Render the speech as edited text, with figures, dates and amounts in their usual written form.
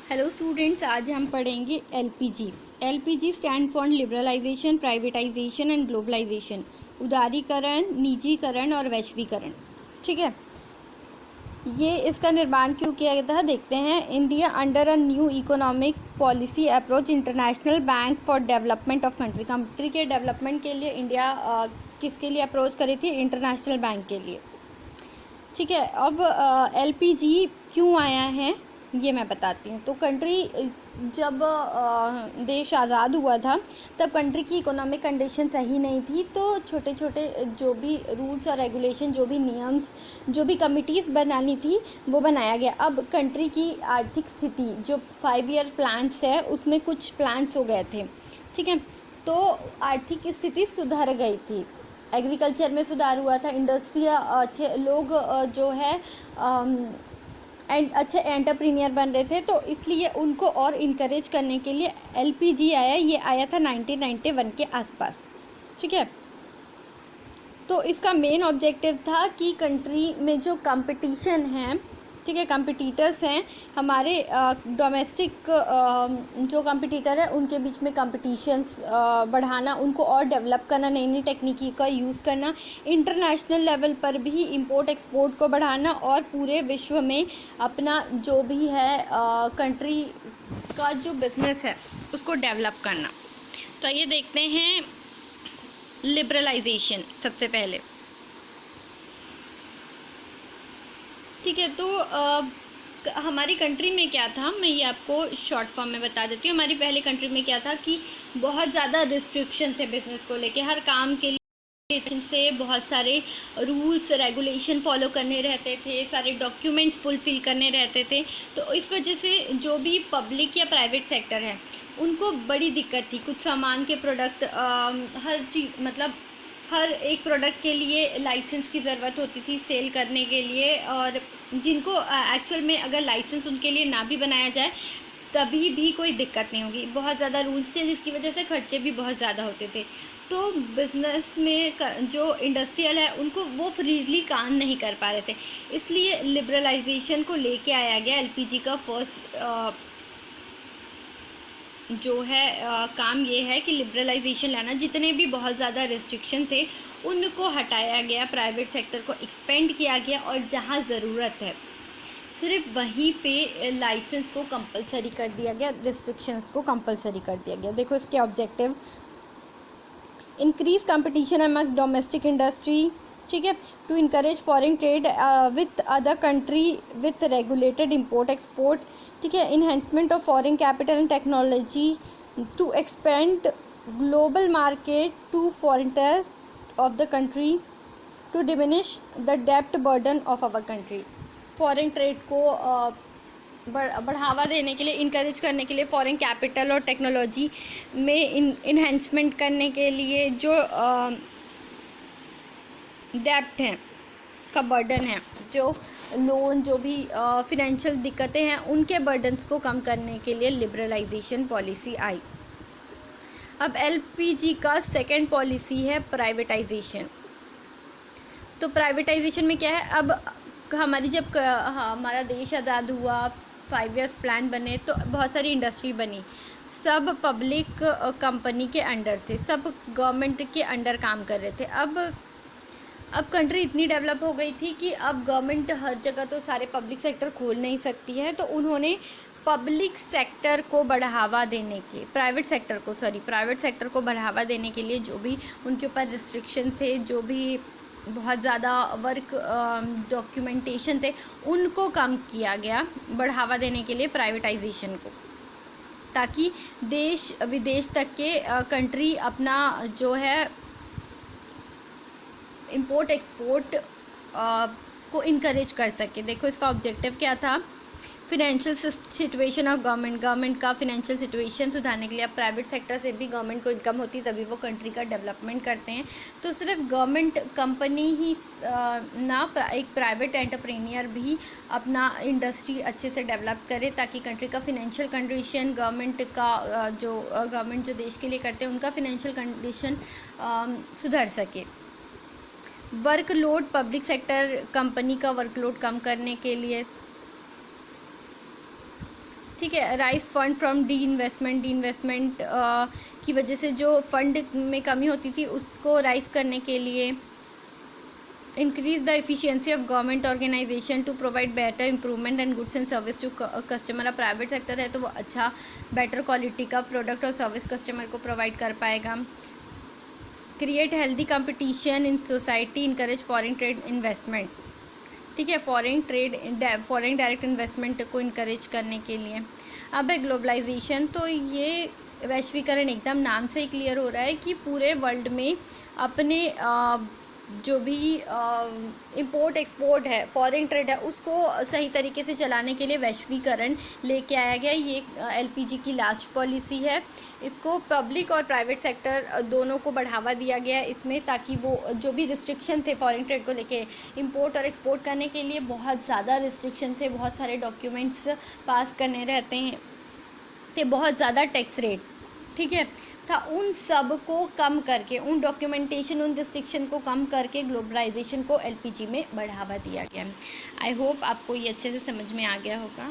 Hello students, आज हम पढ़ेंगे LPG. LPG stand for liberalisation, privatisation and globalisation. उदारीकरण, निजीकरण और वैश्वीकरण। ठीक है, ये इसका निर्माण क्यों किया गया था देखते हैं। India under a new economic policy approach international bank for development of country के डेवलपमेंट के लिए इंडिया किसके लिए अप्रोच करी थी? इंटरनेशनल बैंक के लिए। ठीक है, अब एलपीजी क्यों आया है ये मैं बताती हूँ। तो कंट्री जब देश आज़ाद हुआ था तब कंट्री की इकोनॉमिक कंडीशन सही नहीं थी, तो छोटे छोटे जो भी रूल्स और रेगुलेशन, जो भी नियम्स, जो भी कमिटीज़ बनानी थी वो बनाया गया। अब कंट्री की आर्थिक स्थिति जो 5 ईयर प्लान्स है उसमें कुछ प्लान्स हो गए थे। ठीक है, तो आर्थिक स्थिति सुधर गई थी, एग्रीकल्चर में सुधार हुआ था, इंडस्ट्री अच्छे लोग जो है एंड अच्छे एंटरप्रीनियर बन रहे थे, तो इसलिए उनको और इनकरेज करने के लिए एलपीजी आया। ये आया था 1991 के आसपास। ठीक है, तो इसका मेन ऑब्जेक्टिव था कि कंट्री में जो कंपटीशन है, ठीक है, कंपटीटर्स हैं हमारे डोमेस्टिक जो कंपटीटर है उनके बीच में कंपटीशंस बढ़ाना, उनको और डेवलप करना, नई नई टेक्निकी का यूज़ करना, इंटरनेशनल लेवल पर भी इंपोर्ट एक्सपोर्ट को बढ़ाना और पूरे विश्व में अपना जो भी है कंट्री का जो बिजनेस है उसको डेवलप करना। तो ये देखते हैं लिबरलाइजेशन सबसे पहले। ठीक है, तो हमारी कंट्री में क्या था, मैं ये आपको शॉर्ट फॉर्म में बता देती हूँ। हमारी पहले कंट्री में क्या था कि बहुत ज़्यादा रिस्ट्रिक्शन थे बिजनेस को लेके, हर काम के लिए से बहुत सारे रूल्स रेगुलेशन फॉलो करने रहते थे, सारे डॉक्यूमेंट्स फुलफिल करने रहते थे। तो इस वजह से जो भी पब्लिक या प्राइवेट सेक्टर है उनको बड़ी दिक्कत थी। कुछ सामान के प्रोडक्ट, हर चीज़, मतलब हर एक प्रोडक्ट के लिए लाइसेंस की ज़रूरत होती थी सेल करने के लिए, और जिनको एक्चुअल में अगर लाइसेंस उनके लिए ना भी बनाया जाए तभी भी कोई दिक्कत नहीं होगी। बहुत ज़्यादा रूल्स थे जिसकी वजह से खर्चे भी बहुत ज़्यादा होते थे। तो बिज़नेस में जो इंडस्ट्रियल है उनको वो फ्रीली काम नहीं कर पा रहे थे, इसलिए लिबरलाइजेशन को लेके आया गया। एलपीजी का फर्स्ट जो है काम ये है कि लिबरलाइजेशन लाना, जितने भी बहुत ज़्यादा रिस्ट्रिक्शन थे उनको हटाया गया, प्राइवेट सेक्टर को एक्सपेंड किया गया, और जहाँ ज़रूरत है सिर्फ वहीं पे लाइसेंस को कंपलसरी कर दिया गया, रिस्ट्रिक्शंस को कंपलसरी कर दिया गया। देखो इसके objective: increase competition among domestic industry, ठीक है, to encourage foreign trade with other country with regulated import export, ठीक है, enhancement of foreign capital and technology to expand global market to foreigners of the country, to diminish the डेब्ट burden of our country. Foreign trade को बढ़ावा देने के लिए, encourage करने के लिए, फॉरेन कैपिटल और टेक्नोलॉजी में इन्हेंसमेंट करने के लिए जो डेब्ट हैं का बर्डन है, जो लोन, जो भी फिनेंशियल दिक्कतें हैं उनके बर्डन्स को कम करने के लिए लिबरलाइजेशन पॉलिसी आई। अब एलपीजी का सेकंड पॉलिसी है प्राइवेटाइजेशन। तो प्राइवेटाइजेशन में क्या है, अब हमारी जब हमारा देश आज़ाद हुआ, 5 ईयर्स प्लान बने, तो बहुत सारी इंडस्ट्री बनी, सब पब्लिक कंपनी के अंडर थे, सब गवर्नमेंट के अंडर काम कर रहे थे। अब कंट्री इतनी डेवलप हो गई थी कि अब गवर्नमेंट हर जगह तो सारे पब्लिक सेक्टर खोल नहीं सकती है, तो उन्होंने पब्लिक सेक्टर को बढ़ावा देने के, प्राइवेट सेक्टर को बढ़ावा देने के लिए जो भी उनके ऊपर रिस्ट्रिक्शन थे, जो भी बहुत ज़्यादा वर्क डॉक्यूमेंटेशन थे, उनको कम किया गया बढ़ावा देने के लिए प्राइवेटाइजेशन को, ताकि देश विदेश तक के कंट्री अपना जो है इंपोर्ट एक्सपोर्ट को इनकरेज कर सके। देखो इसका ऑब्जेक्टिव क्या था, फिनेंशियल सिचुएशन ऑफ गवर्नमेंट का फिनेंशियल सिचुएशन सुधारने के लिए। अब प्राइवेट सेक्टर से भी गवर्नमेंट को इनकम होती है तभी वो कंट्री का डेवलपमेंट करते हैं, तो सिर्फ गवर्नमेंट कंपनी ही ना, एक प्राइवेट एंटरप्रेन्योर भी अपना इंडस्ट्री अच्छे से डेवलप करे, ताकि कंट्री का फिनेंशियल कंडीशन, गवर्नमेंट जो देश के लिए करते हैं उनका फिनेंशियल कंडीशन सुधर सके। वर्कलोड, पब्लिक सेक्टर कंपनी का वर्कलोड कम करने के लिए, ठीक है। Rise fund from D investment की वजह से जो फंड में कमी होती थी उसको राइज करने के लिए। Increase the efficiency of government organisation to provide better improvement and goods and service to customer. अब प्राइवेट सेक्टर है तो वो अच्छा बेटर क्वालिटी का प्रोडक्ट और सर्विस कस्टमर को प्रोवाइड कर पाएगा। Create healthy competition in society, encourage foreign trade investment. ठीक है, फॉरेन डायरेक्ट इन्वेस्टमेंट को इनकरेज करने के लिए। अब है ग्लोबलाइजेशन, तो ये वैश्वीकरण एकदम नाम से ही क्लियर हो रहा है कि पूरे वर्ल्ड में अपने जो भी इंपोर्ट एक्सपोर्ट है, फॉरेन ट्रेड है, उसको सही तरीके से चलाने के लिए वैश्वीकरण लेके आया गया। ये एलपीजी की लास्ट पॉलिसी है। इसको पब्लिक और प्राइवेट सेक्टर दोनों को बढ़ावा दिया गया इसमें, ताकि वो जो भी रिस्ट्रिक्शन थे फॉरेन ट्रेड को लेके, इंपोर्ट और एक्सपोर्ट करने के लिए बहुत ज़्यादा रिस्ट्रिक्शन थे, बहुत सारे डॉक्यूमेंट्स पास करने रहते हैं, थे बहुत ज़्यादा टैक्स रेट, ठीक है, था। उन सब को कम करके, उन डॉक्यूमेंटेशन, उन रिस्ट्रिक्शन को कम करके ग्लोबलाइजेशन को एलपीजी में बढ़ावा दिया गया। आई होप आपको ये अच्छे से समझ में आ गया होगा।